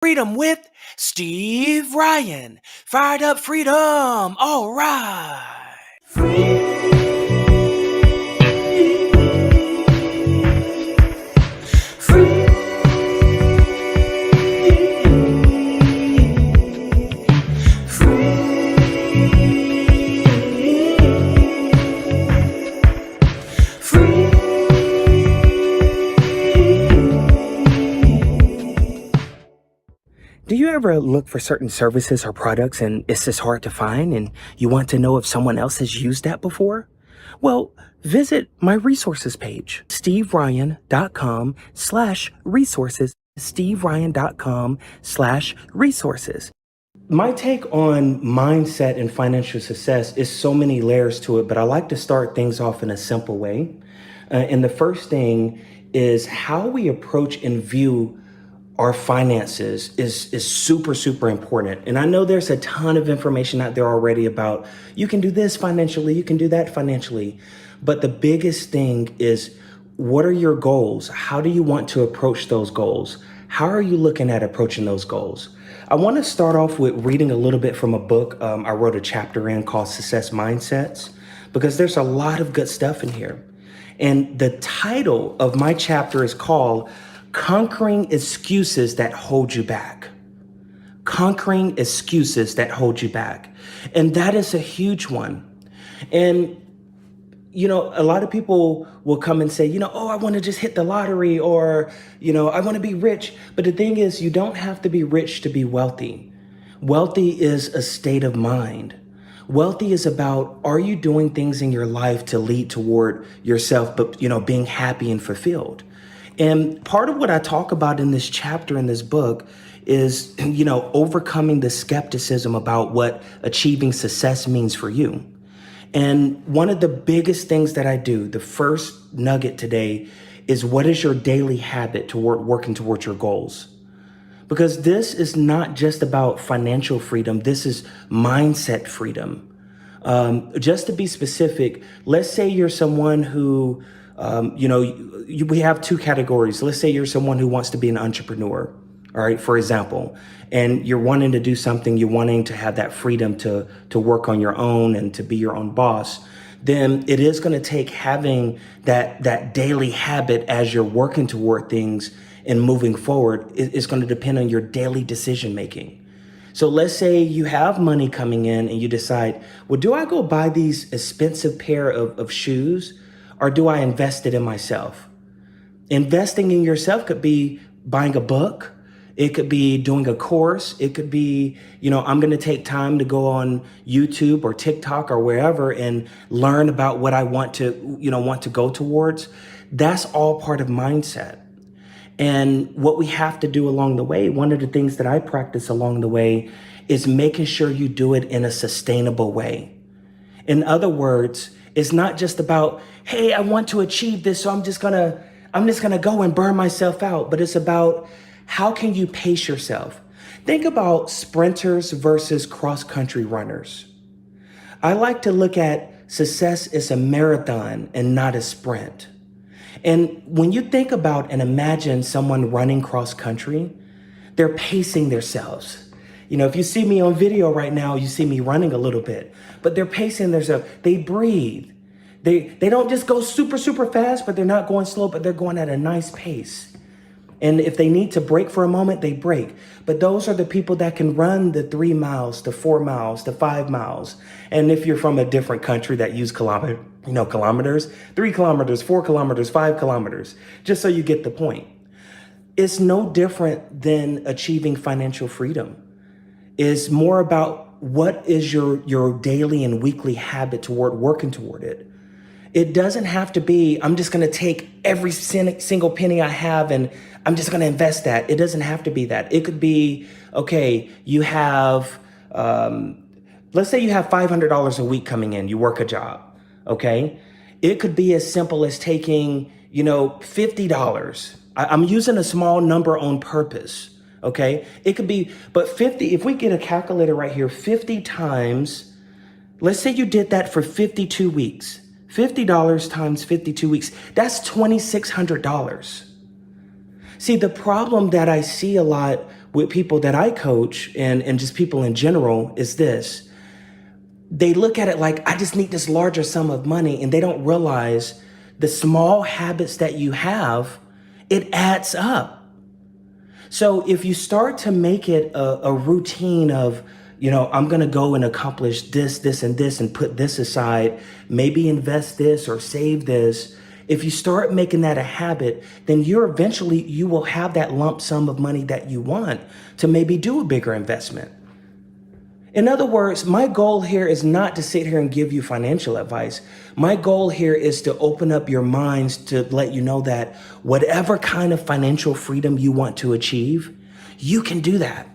Freedom with Steve Ryan. Fired up freedom. All right. Do you ever look for certain services or products and it's just hard to find and you want to know if someone else has used that before? Well, visit my resources page, steveryan.com/resources, steveryan.com/resources. My take on mindset and financial success is so many layers to it, but I like to start things off in a simple way. And the first thing is how we approach and view our finances is super important. And I know there's a ton of information out there already about you can do this financially, you can do that financially. But the biggest thing is, what are your goals? How do you want to approach those goals? How are you looking at approaching those goals? I want to start off with reading a little bit from a book I wrote a chapter in called Success Mindsets, because there's a lot of good stuff in here. And the title of my chapter is called Conquering Excuses That Hold You Back. Conquering excuses that hold you back. And that is a huge one. And, a lot of people will come and say, oh, I want to just hit the lottery, or, I want to be rich. But the thing is, you don't have to be rich to be wealthy. Wealthy is a state of mind. Wealthy is about, are you doing things in your life to lead toward yourself, but, being happy and fulfilled? And part of what I talk about in this chapter in this book is, overcoming the skepticism about what achieving success means for you. And one of the biggest things that I do, the first nugget today, is what is your daily habit toward working towards your goals? Because this is not just about financial freedom. This is mindset freedom. Just to be specific, let's say you're someone who, we have two categories. Let's say you're someone who wants to be an entrepreneur, all right, for example, and you're wanting to do something, you're wanting to have that freedom to work on your own and to be your own boss. Then it is going to take having that daily habit as you're working toward things and moving forward. It's going to depend on your daily decision making. So let's say you have money coming in and you decide, well, do I go buy these expensive pair of shoes, or do I invest it in myself? Investing in yourself could be buying a book. It could be doing a course. It could be, I'm going to take time to go on YouTube or TikTok or wherever and learn about what I want to go towards. That's all part of mindset. And what we have to do along the way, one of the things that I practice along the way is making sure you do it in a sustainable way. In other words, it's not just about, hey, I want to achieve this, so I'm just gonna go and burn myself out. But it's about, how can you pace yourself? Think about sprinters versus cross-country runners. I like to look at success as a marathon and not a sprint. And when you think about and imagine someone running cross country, they're pacing themselves. If you see me on video right now, you see me running a little bit, but they're pacing themselves. They breathe. They don't just go super fast, but they're not going slow, but they're going at a nice pace. And if they need to break for a moment, they break. But those are the people that can run the 3 miles, the 4 miles, the 5 miles. And if you're from a different country that use kilometers, 3 kilometers, 4 kilometers, 5 kilometers, just so you get the point. It's no different than achieving financial freedom. It's more about what is your daily and weekly habit toward working toward it. It doesn't have to be, I'm just going to take every single penny I have and I'm just going to invest that. It doesn't have to be that. It could be, okay, you have, let's say you have $500 a week coming in, you work a job, okay? It could be as simple as taking, $50. I'm using a small number on purpose, okay? It could be, but 50, if we get a calculator right here, 50 times, let's say you did that for 52 weeks. $50 times 52 weeks, that's $2,600. See, the problem that I see a lot with people that I coach and just people in general is this. They look at it like, I just need this larger sum of money, and they don't realize the small habits that you have, it adds up. So if you start to make it a routine of, I'm going to go and accomplish this, and this, and put this aside, maybe invest this or save this. If you start making that a habit, then you will have that lump sum of money that you want to maybe do a bigger investment. In other words, my goal here is not to sit here and give you financial advice. My goal here is to open up your minds to let you know that whatever kind of financial freedom you want to achieve, you can do that.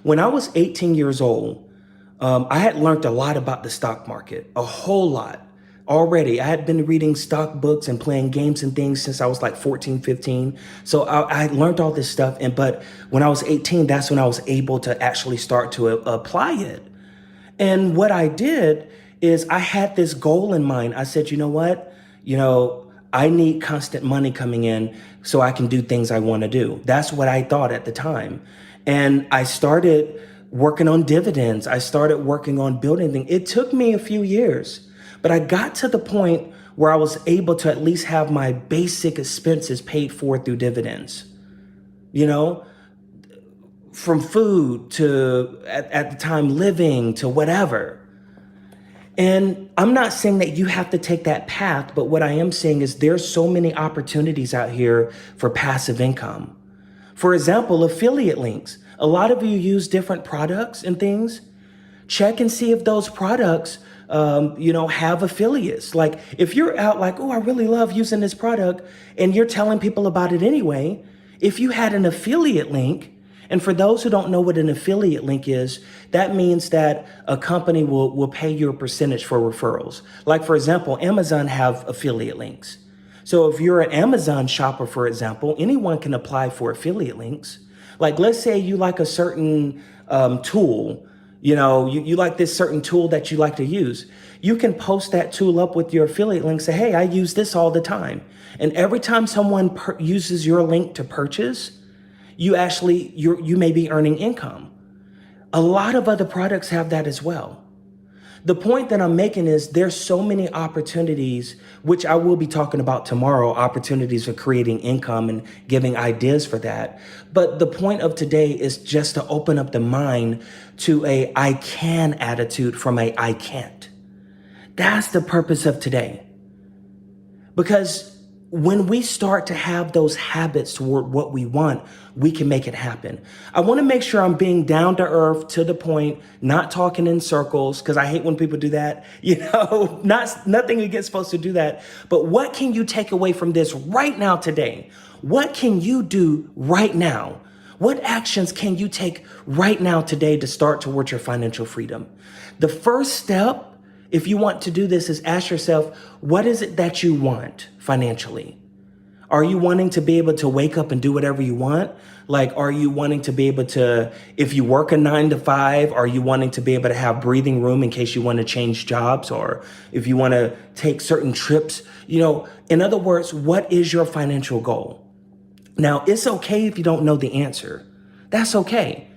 When I was 18 years old, I had learned a lot about the stock market, a whole lot. Already, I had been reading stock books and playing games and things since I was like 14, 15. So I learned all this stuff. But when I was 18, that's when I was able to actually start to apply it. And what I did is I had this goal in mind. I said, you know what? I need constant money coming in so I can do things I want to do. That's what I thought at the time. And I started working on dividends. I started working on building things. It took me a few years. But I got to the point where I was able to at least have my basic expenses paid for through dividends, from food to at the time living to whatever. And I'm not saying that you have to take that path, but what I am saying is there's so many opportunities out here for passive income. For example, affiliate links. A lot of you use different products and things. Check and see if those products have affiliates. Like if you're out like, oh, I really love using this product, and you're telling people about it anyway, if you had an affiliate link, and for those who don't know what an affiliate link is, that means that a company will pay you a percentage for referrals. Like for example, Amazon have affiliate links. So if you're an Amazon shopper, for example, anyone can apply for affiliate links. Like let's say you like a certain tool. You like this certain tool that you like to use. You can post that tool up with your affiliate link. Say, hey, I use this all the time. And every time someone uses your link to purchase, you may be earning income. A lot of other products have that as well. The point that I'm making is there's so many opportunities, which I will be talking about tomorrow, opportunities for creating income and giving ideas for that. But the point of today is just to open up the mind to a I can attitude from a I can't. That's the purpose of today. Because when we start to have those habits toward what we want, we can make it happen. I want to make sure I'm being down to earth, to the point, not talking in circles, because I hate when people do that. Nothing against supposed to do that. But what can you take away from this right now today? What can you do right now? What actions can you take right now today to start towards your financial freedom? The first step, if you want to do this, is ask yourself, what is it that you want financially? Are you wanting to be able to wake up and do whatever you want? Like, are you wanting to be able to, if you work a 9 to 5, are you wanting to be able to have breathing room in case you want to change jobs, or if you want to take certain trips? In other words, what is your financial goal? Now, it's okay if you don't know the answer. That's okay.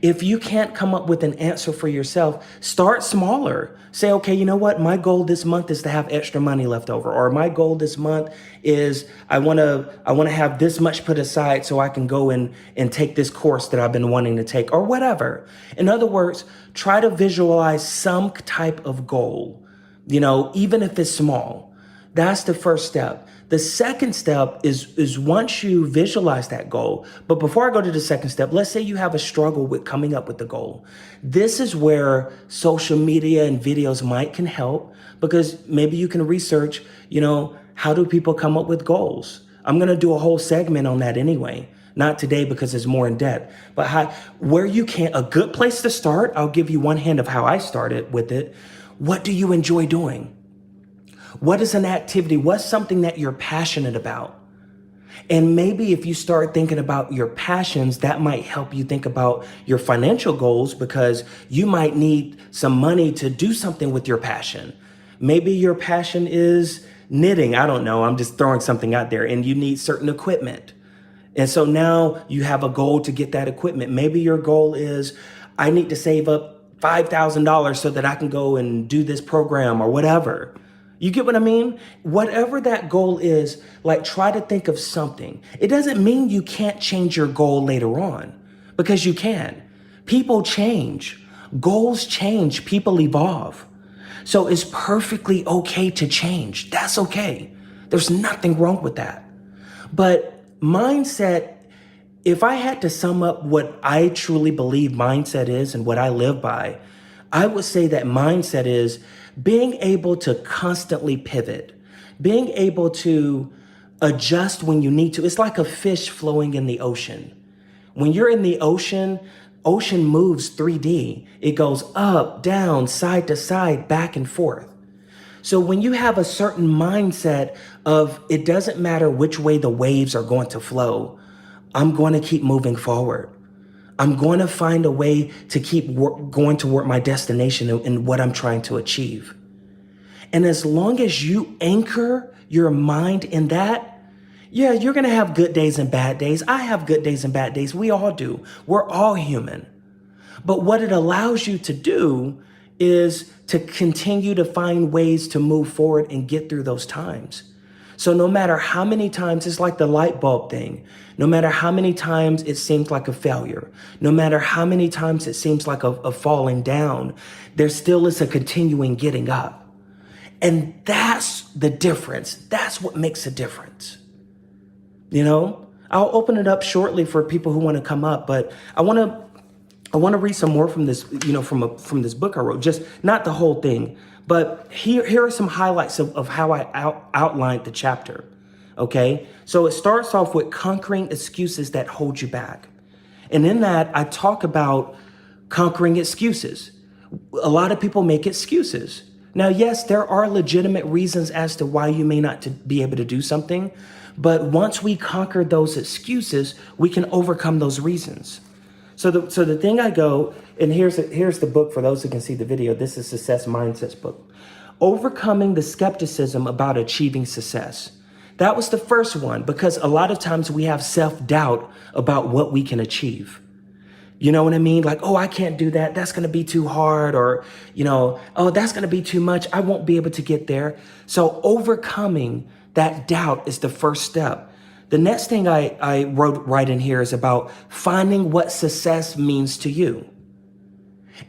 If you can't come up with an answer for yourself, start smaller. Say, okay, you know what? My goal this month is to have extra money left over. Or my goal this month is I want to have this much put aside so I can go and take this course that I've been wanting to take, or whatever. In other words, try to visualize some type of goal, even if it's small. That's the first step. The second step is once you visualize that goal. But before I go to the second step, let's say you have a struggle with coming up with the goal. This is where social media and videos can help, because maybe you can research, how do people come up with goals? I'm going to do a whole segment on that anyway. Not today because it's more in depth, but a good place to start. I'll give you one hint of how I started with it. What do you enjoy doing? What is an activity? What's something that you're passionate about? And maybe if you start thinking about your passions, that might help you think about your financial goals, because you might need some money to do something with your passion. Maybe your passion is knitting. I don't know. I'm just throwing something out there, and you need certain equipment. And so now you have a goal to get that equipment. Maybe your goal is, I need to save up $5,000 so that I can go and do this program or whatever. You get what I mean? Whatever that goal is, like, try to think of something. It doesn't mean you can't change your goal later on, because you can. People change, goals change, people evolve. So it's perfectly okay to change. That's okay. There's nothing wrong with that. But mindset, if I had to sum up what I truly believe mindset is and what I live by, I would say that mindset is being able to constantly pivot, being able to adjust when you need to. It's like a fish flowing in the ocean. When you're in the ocean moves 3D. It goes up, down, side to side, back and forth. So when you have a certain mindset of, it doesn't matter which way the waves are going to flow, I'm going to keep moving forward. I'm going to find a way to keep going toward my destination and what I'm trying to achieve. And as long as you anchor your mind in that, yeah, you're going to have good days and bad days. I have good days and bad days. We all do. We're all human. But what it allows you to do is to continue to find ways to move forward and get through those times. So no matter how many times, it's like the light bulb thing. No matter how many times it seems like a failure, no matter how many times it seems like a falling down, there still is a continuing getting up. And that's the difference. That's what makes a difference. You know, I'll open it up shortly for people who want to come up, but I want to read some more from this, from this book I wrote, just not the whole thing, but here are some highlights of how I outlined the chapter. Okay. So it starts off with conquering excuses that hold you back. And in that, I talk about conquering excuses. A lot of people make excuses. Now, yes, there are legitimate reasons as to why you may not be able to do something. But once we conquer those excuses, we can overcome those reasons. So the thing I go, and here's the book for those who can see the video. This is Success Mindset's book. Overcoming the skepticism about achieving success. That was the first one, because a lot of times we have self-doubt about what we can achieve. You know what I mean? Like, oh, I can't do that. That's going to be too hard. Or, oh, that's going to be too much. I won't be able to get there. So overcoming that doubt is the first step. The next thing I wrote right in here is about finding what success means to you.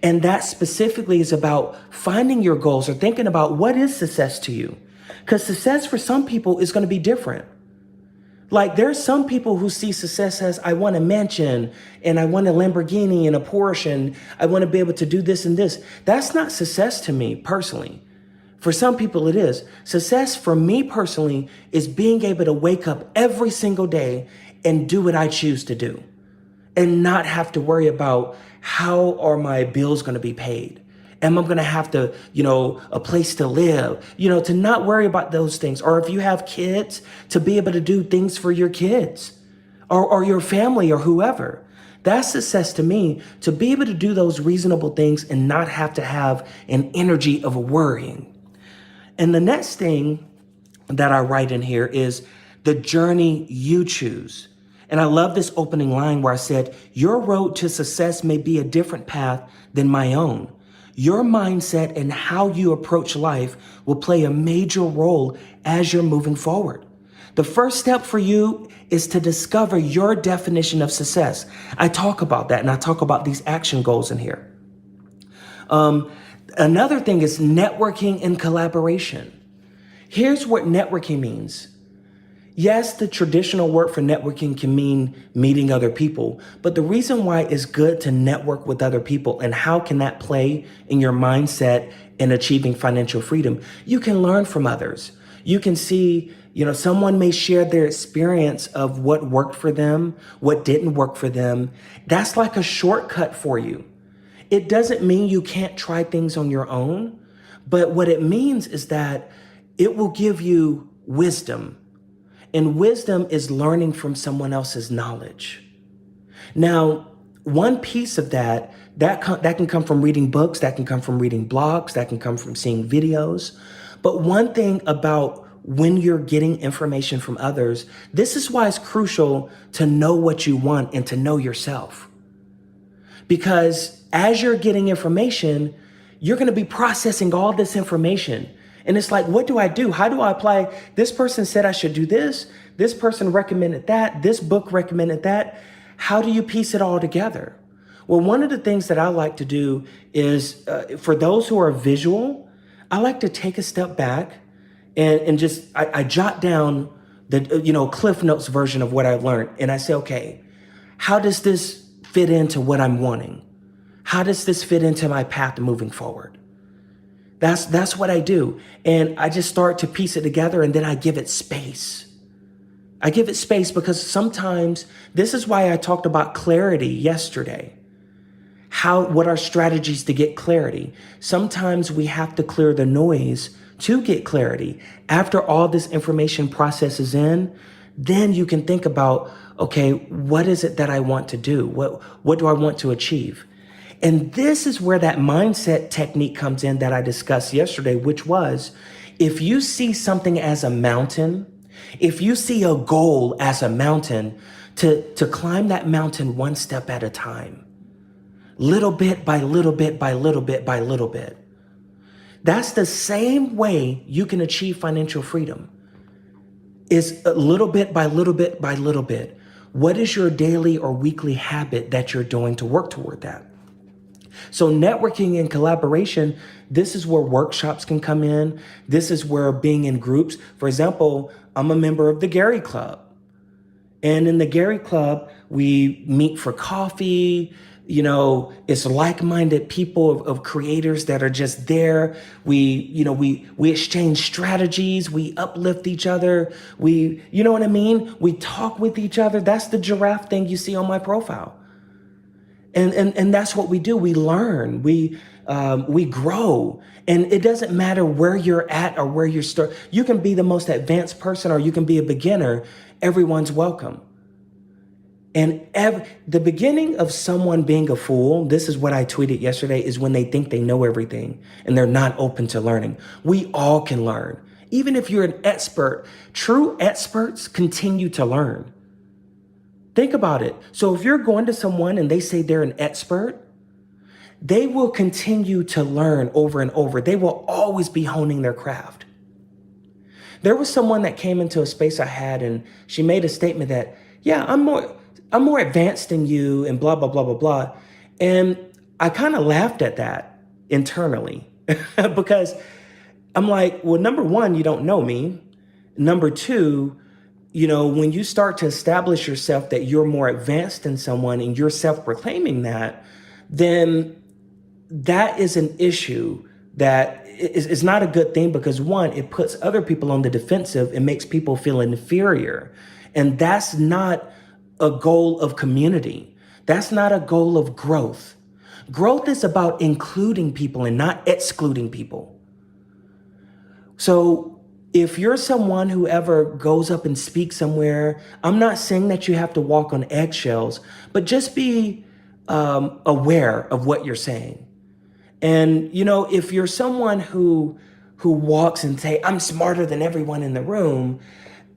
And that specifically is about finding your goals or thinking about what is success to you. Because success for some people is going to be different. Like, there's some people who see success as, I want a mansion and I want a Lamborghini and a Porsche and I want to be able to do this and this. That's not success to me personally. For some people it is. Success for me personally is being able to wake up every single day and do what I choose to do and not have to worry about how are my bills going to be paid. Am I going to have to, a place to live, to not worry about those things. Or if you have kids, to be able to do things for your kids or your family or whoever. That's success to me, to be able to do those reasonable things and not have to have an energy of worrying. And the next thing that I write in here is the journey you choose. And I love this opening line where I said, your road to success may be a different path than my own. Your mindset and how you approach life will play a major role as you're moving forward. The first step for you is to discover your definition of success. I talk about that, and I talk about these action goals in here. Another thing is networking and collaboration. Here's what networking means. Yes, the traditional word for networking can mean meeting other people, but the reason why it's good to network with other people and how can that play in your mindset in achieving financial freedom? You can learn from others. You can see, someone may share their experience of what worked for them, what didn't work for them. That's like a shortcut for you. It doesn't mean you can't try things on your own, but what it means is that it will give you wisdom. And wisdom is learning from someone else's knowledge. Now, one piece of that can come from reading books, that can come from reading blogs, that can come from seeing videos. But one thing about when you're getting information from others, this is why it's crucial to know what you want and to know yourself. Because as you're getting information, you're going to be processing all this information. And it's like, what do I do? How do I apply? This person said I should do this. This person recommended that. This book recommended that. How do you piece it all together? Well, one of the things that I like to do is for those who are visual, I like to take a step back and just I jot down the Cliff Notes version of what I learned. And I say, okay, how does this fit into what I'm wanting? How does this fit into my path moving forward? That's what I do. And I just start to piece it together, and then I give it space. I give it space because sometimes this is why I talked about clarity yesterday. What are strategies to get clarity? Sometimes we have to clear the noise to get clarity. After all this information processes in, then you can think about, okay, what is it that I want to do? What do I want to achieve? And this is where that mindset technique comes in that I discussed yesterday, which was, if you see something as a mountain, if you see a goal as a mountain, to climb that mountain one step at a time, little bit by little bit by little bit by little bit. That's the same way you can achieve financial freedom, is a little bit by little bit by little bit. What is your daily or weekly habit that you're doing to work toward that? So networking and collaboration, this is where workshops can come in. This is where being in groups. For example, I'm a member of the Gary Club. And in the Gary Club, we meet for coffee. It's like-minded people of creators that are just there. We exchange strategies. We uplift each other. You know what I mean? We talk with each other. That's the giraffe thing you see on my profile. And that's what we do. We learn, we grow. And it doesn't matter where you're at or where you start. You can be the most advanced person or you can be a beginner. Everyone's welcome. And the beginning of someone being a fool, this is what I tweeted yesterday, is when they think they know everything and they're not open to learning. We all can learn. Even if you're an expert, true experts continue to learn. Think about it. So if you're going to someone and they say they're an expert, they will continue to learn over and over. They will always be honing their craft. There was someone that came into a space I had, and she made a statement that, yeah, I'm more advanced than you and blah, blah, blah, blah, blah. And I kind of laughed at that internally because I'm like, well, number one, you don't know me. Number two, when you start to establish yourself that you're more advanced than someone and you're self-proclaiming that, then that is an issue that is not a good thing because, one, it puts other people on the defensive and makes people feel inferior. And that's not a goal of community. That's not a goal of growth. Growth is about including people and not excluding people. So if you're someone who ever goes up and speaks somewhere, I'm not saying that you have to walk on eggshells, but just be aware of what you're saying. And, if you're someone who walks and say, I'm smarter than everyone in the room,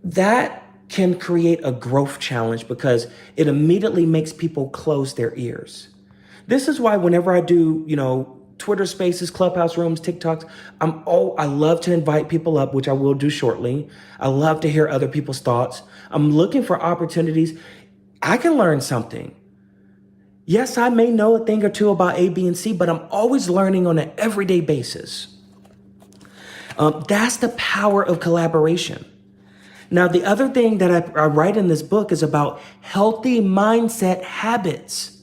that can create a growth challenge because it immediately makes people close their ears. This is why whenever I do, Twitter Spaces, Clubhouse Rooms, TikToks, I love to invite people up, which I will do shortly. I love to hear other people's thoughts. I'm looking for opportunities. I can learn something. Yes, I may know a thing or two about A, B, and C, but I'm always learning on an everyday basis. That's the power of collaboration. Now, the other thing that I write in this book is about healthy mindset habits.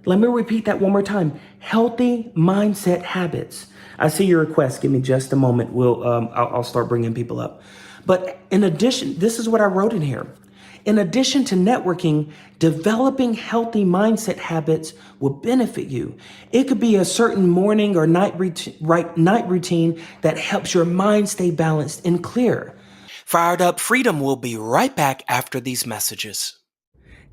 Let me repeat that one more time. Healthy mindset habits. I see your request. Give me just a moment. I'll start bringing people up. But in addition, this is what I wrote in here. In addition to networking, developing healthy mindset habits will benefit you. It could be a certain morning or night routine that helps your mind stay balanced and clear. Fired Up Freedom will be right back after these messages.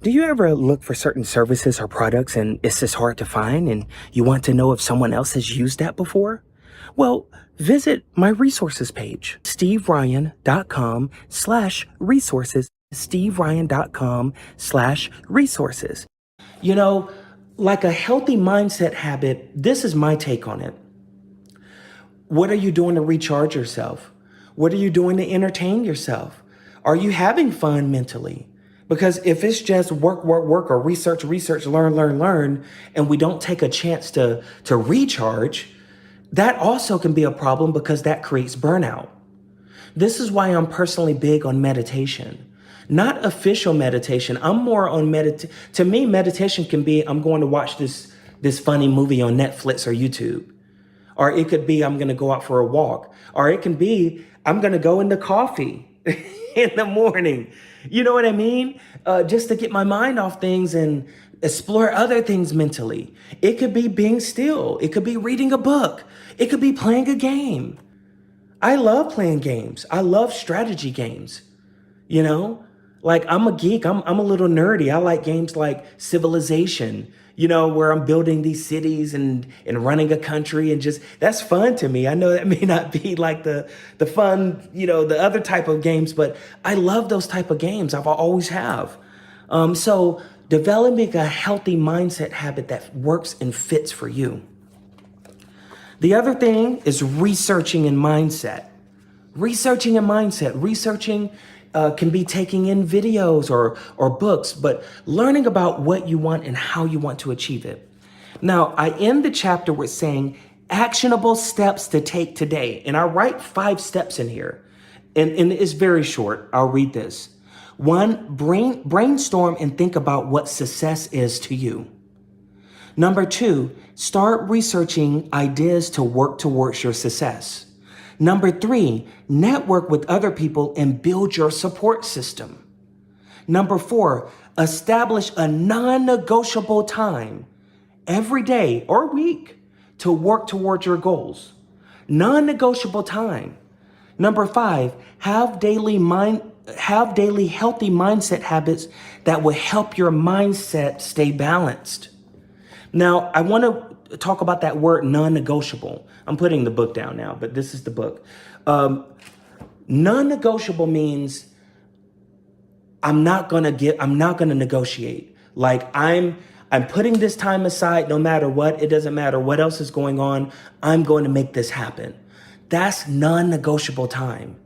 Do you ever look for certain services or products and it's just hard to find and you want to know if someone else has used that before? Well, visit my resources page, steveryan.com/resources, steveryan.com/resources. You know, like a healthy mindset habit, this is my take on it. What are you doing to recharge yourself? What are you doing to entertain yourself? Are you having fun mentally? Because if it's just work, work, work, or research, research, learn, learn, learn, and we don't take a chance to recharge, that also can be a problem because that creates burnout. This is why I'm personally big on meditation. Not official meditation. I'm more on to me, meditation can be I'm going to watch this funny movie on Netflix or YouTube. Or it could be I'm going to go out for a walk. Or it can be I'm going to go into coffee in the morning. You know what I mean? Just to get my mind off things and explore other things mentally. It could be being still. It could be reading a book. It could be playing a game. I love playing games. I love strategy games. You know, like I'm a geek. I'm a little nerdy. I like games like Civilization, where I'm building these cities and running a country and just that's fun to me. I know that may not be like the fun, the other type of games, but I love those type of games. I've always have. So developing a healthy mindset habit that works and fits for you. The other thing is researching and mindset. Researching and mindset. Researching can be taking in videos or books, but learning about what you want and how you want to achieve it. Now, I end the chapter with saying actionable steps to take today. And I write 5 steps in here. And it's very short. I'll read this. 1, brainstorm and think about what success is to you. Number 2, start researching ideas to work towards your success. Number 3, network with other people and build your support system. Number 4, establish a non-negotiable time every day or week to work towards your goals. Non-negotiable time. Number 5, have daily healthy mindset habits that will help your mindset stay balanced. Now, I want to talk about that word non-negotiable. I'm putting the book down now, but this is the book. Non-negotiable means I'm not going to negotiate. Like I'm putting this time aside no matter what. It doesn't matter what else is going on. I'm going to make this happen. That's non-negotiable time.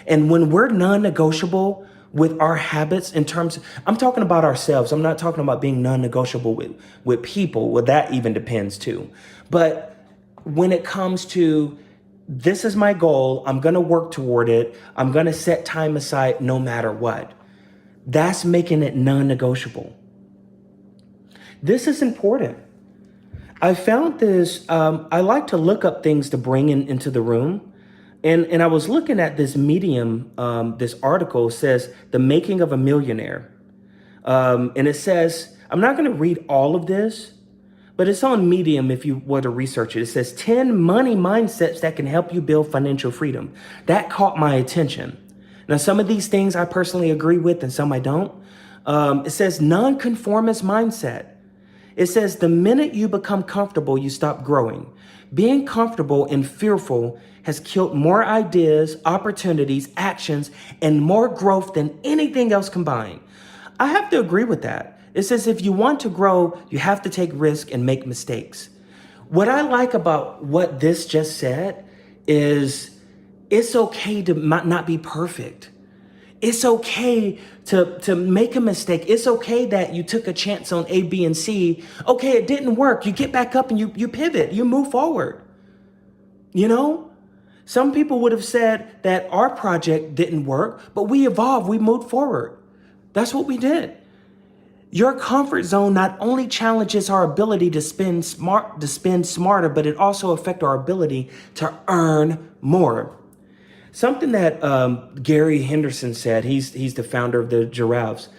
And when we're non-negotiable with our habits I'm talking about ourselves. I'm not talking about being non-negotiable with people. Well, that even depends too. But when it comes to this is my goal, I'm going to work toward it. I'm going to set time aside no matter what. That's making it non-negotiable. This is important. I found this, I like to look up things to bring into the room. And I was looking at this Medium, this article says, The Making of a Millionaire. And it says, I'm not going to read all of this, but it's on Medium if you were to research it. It says 10 money mindsets that can help you build financial freedom. That caught my attention. Now, some of these things I personally agree with and some I don't. It says nonconformist mindset. It says the minute you become comfortable, you stop growing. Being comfortable and fearful has killed more ideas, opportunities, actions, and more growth than anything else combined. I have to agree with that. It says if you want to grow, you have to take risks and make mistakes. What I like about what this just said is it's okay to not be perfect. It's okay to make a mistake. It's okay that you took a chance on A, B, and C. Okay, it didn't work. You get back up and you pivot. You move forward. Some people would have said that our project didn't work, but we evolved. We moved forward. That's what we did. Your comfort zone not only challenges our ability to spend smarter, but it also affects our ability to earn more. Something that Gary Henderson said, he's the founder of the Giraffes.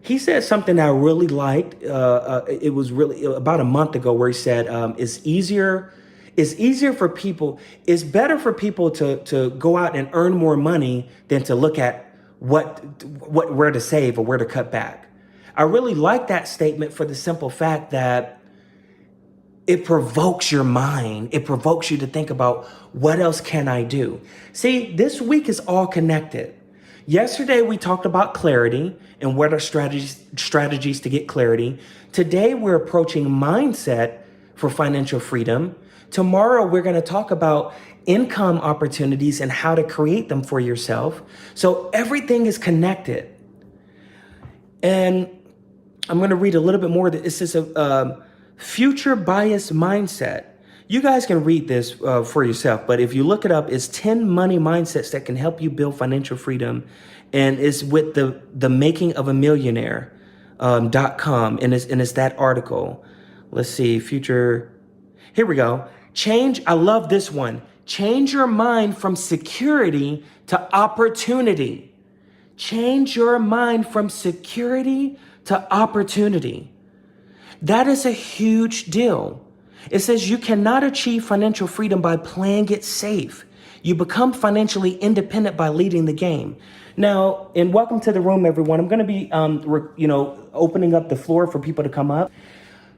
He said something I really liked. It was really about a month ago where he said, it's better for people to go out and earn more money than to look at where to save or where to cut back. I really like that statement for the simple fact that it provokes your mind. It provokes you to think about, what else can I do? See, this week is all connected. Yesterday, we talked about clarity and what are strategies to get clarity. Today, we're approaching mindset for financial freedom. Tomorrow, we're going to talk about income opportunities and how to create them for yourself. So everything is connected. And I'm going to read a little bit more. This is a future bias mindset. You guys can read this for yourself, but if you look it up, it's 10 money mindsets that can help you build financial freedom. And it's with the making of a millionaire .com. And it's that article. Let's see, future. Here we go. I love this one. Change your mind from security to opportunity. Change your mind from security to opportunity. That is a huge deal. It says you cannot achieve financial freedom by playing it safe. You become financially independent by leading the game. Now, and welcome to the room, everyone. I'm going to be, opening up the floor for people to come up.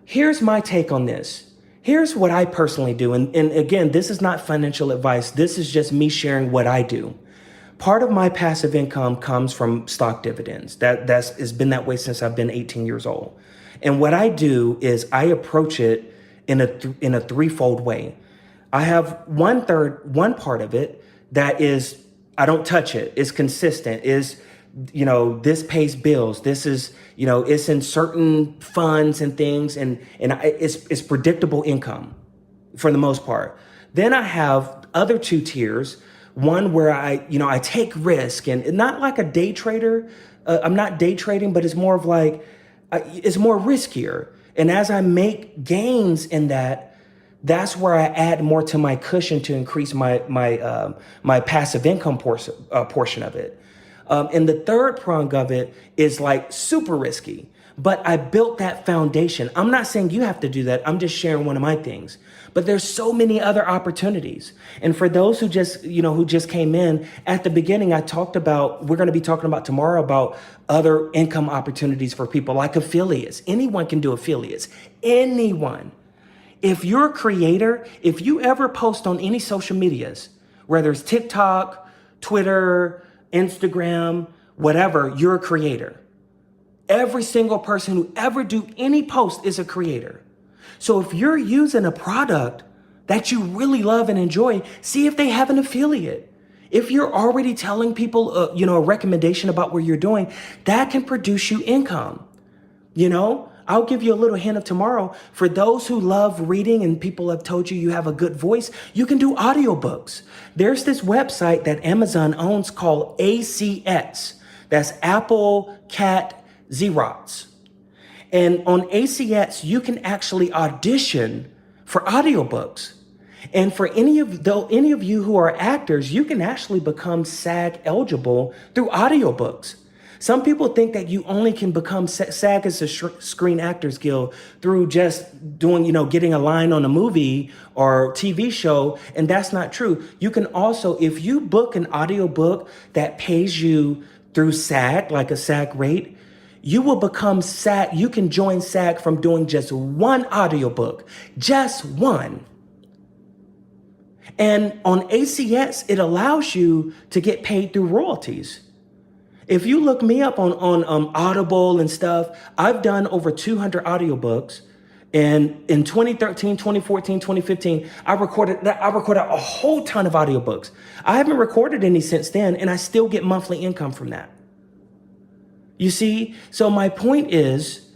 Here's my take on this. Here's what I personally do. And again, this is not financial advice. This is just me sharing what I do. Part of my passive income comes from stock dividends. It's been that way since I've been 18 years old. And what I do is I approach it in a threefold way. I have one part of it that is, I don't touch it. It's consistent. This pays bills. This is, it's in certain funds and things, and it's predictable income for the most part. Then I have other two tiers. One where I take risk, and not like a day trader. I'm not day trading, but it's more of like, it's more riskier. And as I make gains in that, that's where I add more to my cushion to increase my passive income portion of it. And the third prong of it is like super risky, but I built that foundation. I'm not saying you have to do that. I'm just sharing one of my things, but there's so many other opportunities. And for those who just came in at the beginning, we're going to be talking about tomorrow about other income opportunities for people like affiliates. Anyone can do affiliates. Anyone. If you're a creator, if you ever post on any social medias, whether it's TikTok, Twitter, Instagram, whatever, you're a creator. Every single person who ever do any post is a creator. So if you're using a product that you really love and enjoy, see if they have an affiliate. If you're already telling people, a recommendation about what you're doing, that can produce you income. I'll give you a little hint of tomorrow. For those who love reading and people have told you have a good voice, you can do audiobooks. There's this website that Amazon owns called ACX. That's Apple Cat Xerox. And on ACX, you can actually audition for audiobooks. And for any of you who are actors, you can actually become SAG eligible through audiobooks. Some people think that you only can become SAG as a Screen Actors Guild through just doing, getting a line on a movie or TV show, and that's not true. You can also, if you book an audiobook that pays you through SAG, like a SAG rate, you will become SAG. You can join SAG from doing just one audiobook, just one. And on ACX, it allows you to get paid through royalties. If you look me up on Audible and stuff, I've done over 200 audiobooks. And in 2013, 2014, 2015, I recorded a whole ton of audiobooks. I haven't recorded any since then, and I still get monthly income from that. You see? So my point is,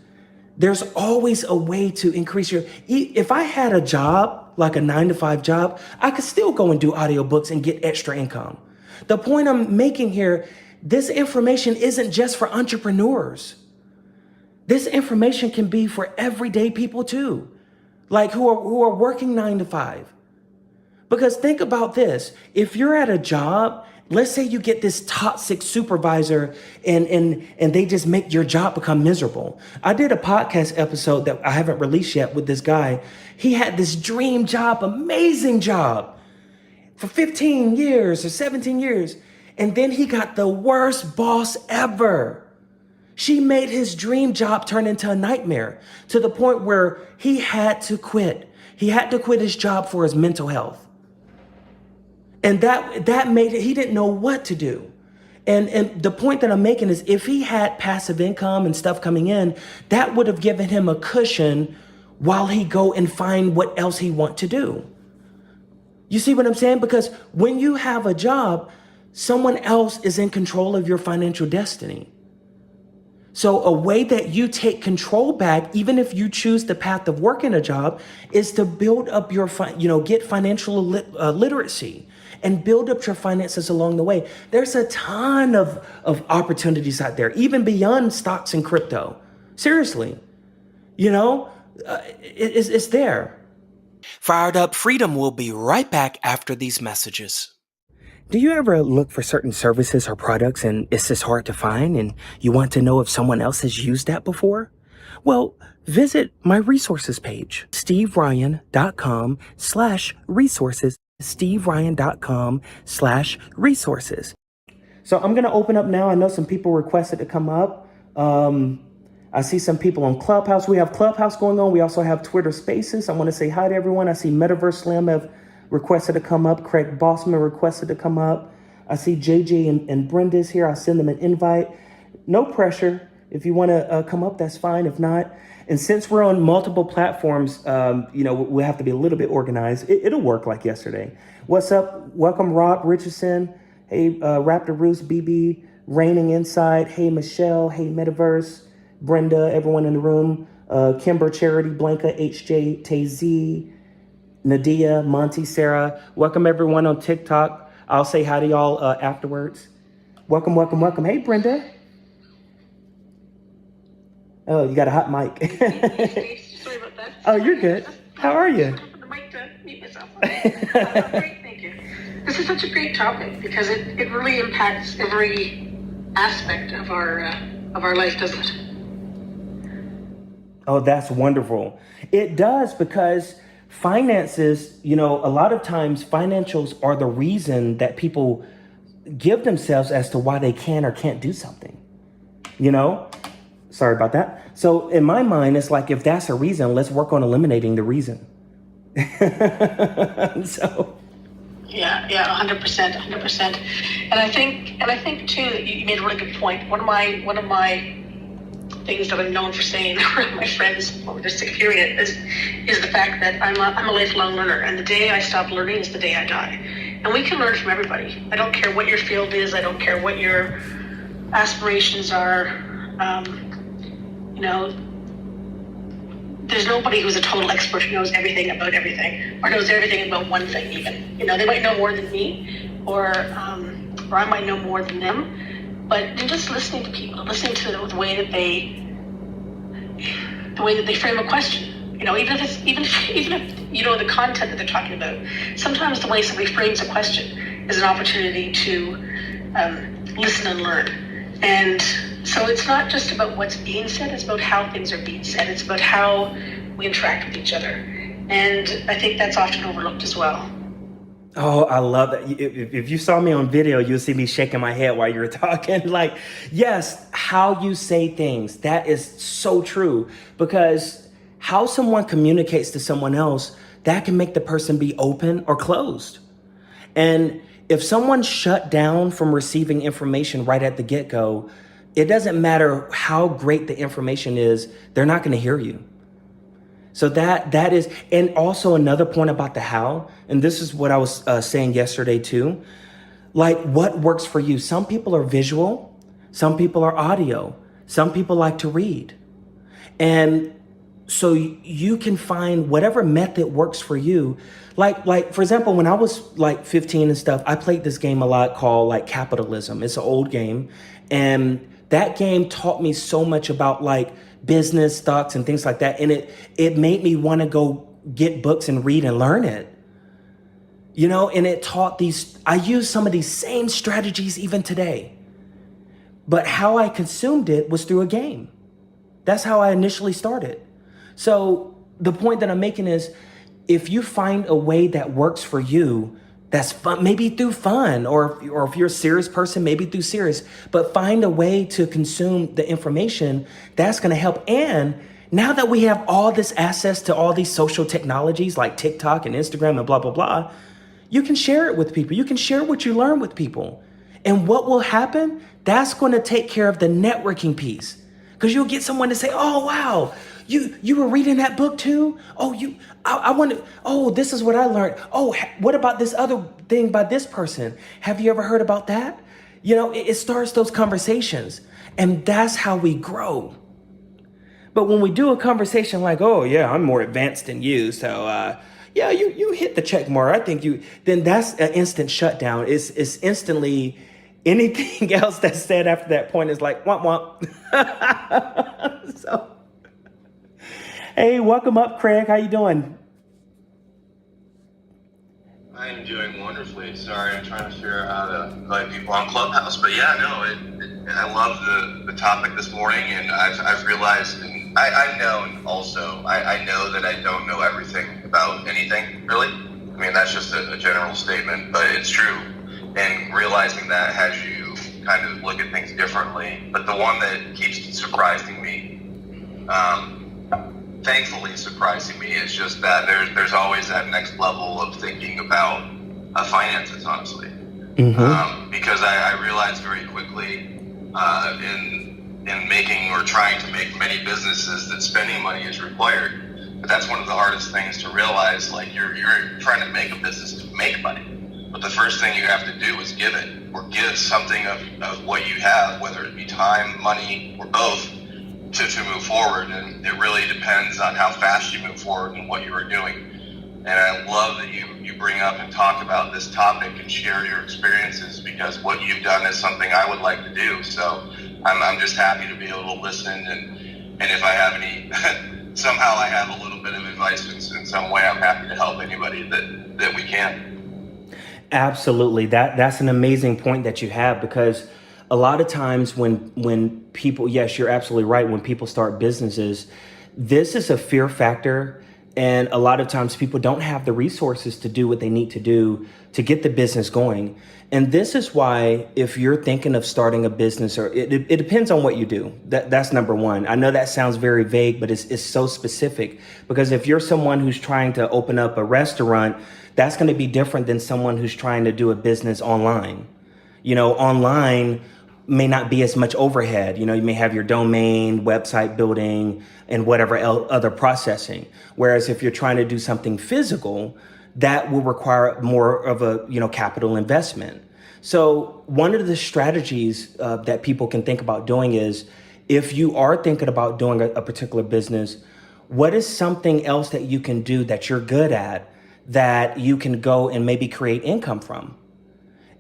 there's always a way to increase if I had a job, like a 9-to-5 job, I could still go and do audiobooks and get extra income. The point I'm making here, this information isn't just for entrepreneurs. This information can be for everyday people too, like who are working 9-to-5. Because think about this. If you're at a job, let's say you get this toxic supervisor and they just make your job become miserable. I did a podcast episode that I haven't released yet with this guy. He had this dream job, amazing job for 15 years or 17 years. And then he got the worst boss ever. She made his dream job turn into a nightmare to the point where he had to quit. He had to quit his job for his mental health. And that made it, he didn't know what to do. And the point that I'm making is if he had passive income and stuff coming in, that would have given him a cushion while he go and find what else he want to do. You see what I'm saying? Because when you have a job, someone else is in control of your financial destiny. So a way that you take control back, even if you choose the path of working a job, is to build up your, get financial literacy and build up your finances along the way. There's a ton of opportunities out there, even beyond stocks and crypto. Seriously, it's there. Fired Up Freedom will be right back after these messages. Do you ever look for certain services or products and it's just hard to find and you want to know if someone else has used that before? Well, visit my resources page, steveryan.com/resources, steveryan.com/resources. So I'm going to open up now. I know some people requested to come up. I see some people on Clubhouse. We have Clubhouse going on. We also have Twitter Spaces. I want to say hi to everyone. I see Metaverse Slam have requested to come up. Craig Bossman requested to come up. I see JJ and Brenda's here. I'll send them an invite. No pressure. If you want to come up, that's fine. If not, and since we're on multiple platforms, we have to be a little bit organized. It'll work like yesterday. What's up? Welcome, Rob Richardson. Hey, Raptor Roos, BB, Reigning Inside. Hey, Michelle. Hey, Metaverse. Brenda, everyone in the room. Kimber, Charity, Blanca, HJ, Tay-Z, Nadia, Monty, Sarah. Welcome everyone on TikTok. I'll say hi to y'all afterwards. Welcome, welcome, welcome. Hey, Brenda. Oh, you got a hot mic. Sorry about that. Oh, you're good. How are you? The mic to mute myself. Great, thank you. This is such a great topic because it really impacts every aspect of our life, doesn't it? Oh, that's wonderful. It does, because finances, a lot of times financials are the reason that people give themselves as to why they can or can't do something, Sorry about that. So in my mind, it's like, if that's a reason, let's work on eliminating the reason. So. Yeah, 100%. And I think too that you made a really good point. One of my things that I'm known for saying around my friends over this period is the fact that I'm a lifelong learner, and the day I stop learning is the day I die. And we can learn from everybody. I don't care what your field is. I don't care what your aspirations are. There's nobody who's a total expert who knows everything about everything, or knows everything about one thing even. They might know more than me, or I might know more than them. But in just listening to people, listening to the way that they frame a question, even if the content that they're talking about, sometimes the way somebody frames a question is an opportunity to listen and learn. And so it's not just about what's being said, it's about how things are being said. It's about how we interact with each other. And I think that's often overlooked as well. Oh, I love that. If you saw me on video, you'll see me shaking my head while you were talking. Like, yes, how you say things, that is so true. Because how someone communicates to someone else, that can make the person be open or closed. And if someone's shut down from receiving information right at the get-go, it doesn't matter how great the information is, they're not going to hear you. So that is, and also another point about the how, and this is what I was saying yesterday too, like what works for you. Some people are visual, some people are audio, some people like to read. And so you can find whatever method works for you. Like for example, when I was like 15 and stuff, I played this game a lot called like Capitalism. It's an old game. And that game taught me so much about like business, stocks, and things like that. And it made me want to go get books and read and learn it. And it taught I use some of these same strategies even today. But how I consumed it was through a game. That's how I initially started. So the point that I'm making is, if you find a way that works for you, that's fun, maybe through fun, or if you're a serious person, maybe through serious, but find a way to consume the information that's going to help. And now that we have all this access to all these social technologies like TikTok and Instagram and blah, blah, blah, you can share it with people. You can share what you learn with people. And what will happen? That's going to take care of the networking piece, because you'll get someone to say, oh, wow, you were reading that book too? Oh, I want to, oh, this is what I learned. Oh, what about this other thing by this person? Have you ever heard about that? You know, it starts those conversations, and that's how we grow. But when we do a conversation like, oh yeah, I'm more advanced than you, so yeah, you hit the check mark. I think then that's an instant shutdown. It's instantly anything else that's said after that point is like womp womp. So, hey, welcome up, Craig. How you doing? I am doing wonderfully. Sorry, I'm trying to figure out how to invite people on Clubhouse. But yeah, no, I love the topic this morning, and I've realized, and I've known also, I know that I don't know everything about anything, really. I mean, that's just a general statement, but it's true. And realizing that has you kind of look at things differently. But the one that keeps surprising me, thankfully surprising me, is just that there's always that next level of thinking about finances, honestly. Because I realized very quickly in making or trying to make many businesses that spending money is required. But that's one of the hardest things to realize. Like you're trying to make a business to make money, but the first thing you have to do is give it, or give something of what you have, whether it be time, money, or both, to move forward. And it really depends on how fast you move forward and what you are doing. And I love that you bring up and talk about this topic and share your experiences, because what you've done is something I would like to do. So I'm just happy to be able to listen, and if I have any somehow I have a little bit of advice in some way, I'm happy to help anybody that we can. Absolutely. That's an amazing point that you have, because a lot of times when people, yes, you're absolutely right. When people start businesses, this is a fear factor. And a lot of times people don't have the resources to do what they need to do to get the business going. And this is why, if you're thinking of starting a business, or it depends on what you do. That's number one. I know that sounds very vague, but it's so specific, because if you're someone who's trying to open up a restaurant, that's going to be different than someone who's trying to do a business online. You know, online may not be as much overhead. You know, you may have your domain, website building, and whatever other processing. Whereas if you're trying to do something physical, that will require more of a, capital investment. So one of the strategies that people can think about doing is, if you are thinking about doing a particular business, what is something else that you can do that you're good at, that you can go and maybe create income from?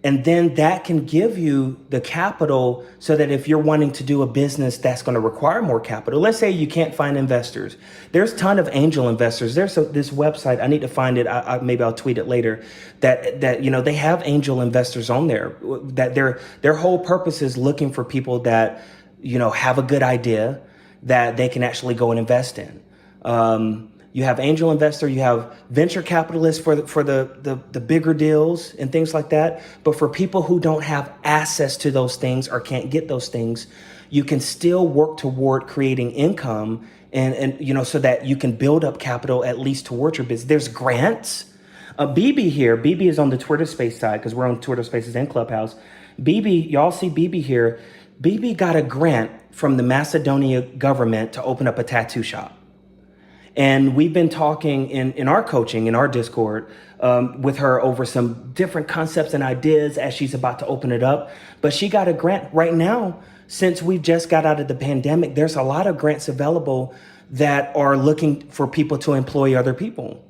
And then that can give you the capital, so that if you're wanting to do a business that's going to require more capital, let's say you can't find investors. There's a ton of angel investors. There's this website, I need to find it. Maybe I'll tweet it later, that they have angel investors on there, that their whole purpose is looking for people that, have a good idea that they can actually go and invest in. You have angel investor, you have venture capitalists for the bigger deals and things like that. But for people who don't have access to those things or can't get those things, you can still work toward creating income, and so that you can build up capital at least towards your business. There's grants. BB here. BB is on the Twitter Space side, because we're on Twitter Spaces and Clubhouse. BB, y'all see BB here. BB got a grant from the Macedonia government to open up a tattoo shop. And we've been talking in our coaching, in our Discord, with her over some different concepts and ideas as she's about to open it up. But she got a grant right now. Since we just got out of the pandemic, there's a lot of grants available that are looking for people to employ other people.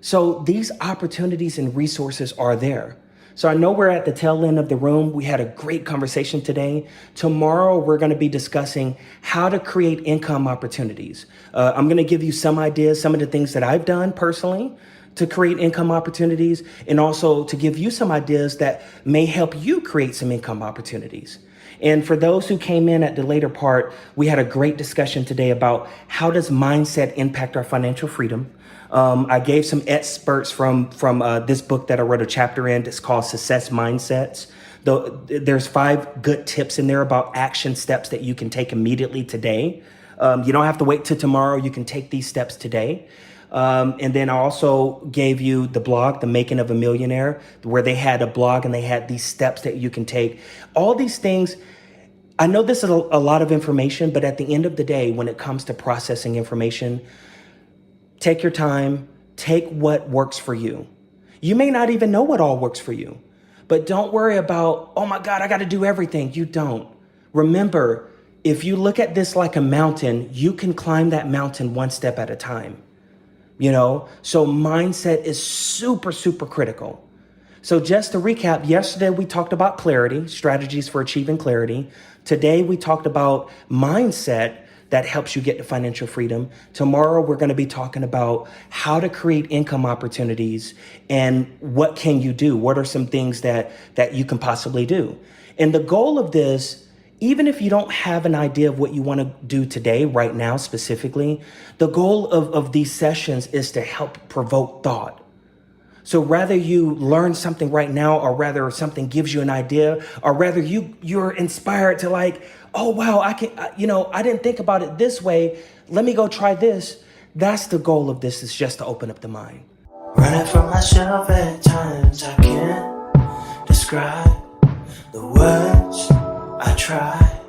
So these opportunities and resources are there. So I know we're at the tail end of the room. We had a great conversation today. Tomorrow, we're going to be discussing how to create income opportunities. I'm going to give you some ideas, some of the things that I've done personally to create income opportunities, and also to give you some ideas that may help you create some income opportunities. And for those who came in at the later part, we had a great discussion today about how does mindset impact our financial freedom. I gave some experts from this book that I wrote a chapter in. It's called Success Mindsets. There's 5 good tips in there about action steps that you can take immediately today. You don't have to wait till tomorrow. You can take these steps today. And then I also gave you the blog, The Making of a Millionaire, where they had a blog and they had these steps that you can take. All these things, I know this is a lot of information, but at the end of the day, when it comes to processing information, take your time, take what works for you. You may not even know what all works for you, but don't worry about, oh my God, I got to do everything. You don't. Remember, if you look at this like a mountain, you can climb that mountain one step at a time. So mindset is super, super critical. So just to recap, yesterday we talked about clarity, strategies for achieving clarity. Today we talked about mindset that helps you get to financial freedom. Tomorrow we're going to be talking about how to create income opportunities and what can you do? What are some things that you can possibly do? And the goal of this, even if you don't have an idea of what you want to do today, right now specifically, the goal of these sessions is to help provoke thought. So rather you learn something right now, or rather something gives you an idea, or rather you're inspired to like, oh wow, I didn't think about it this way. Let me go try this. That's the goal of this, is just to open up the mind. Running from myself at times, I can't describe the words I try.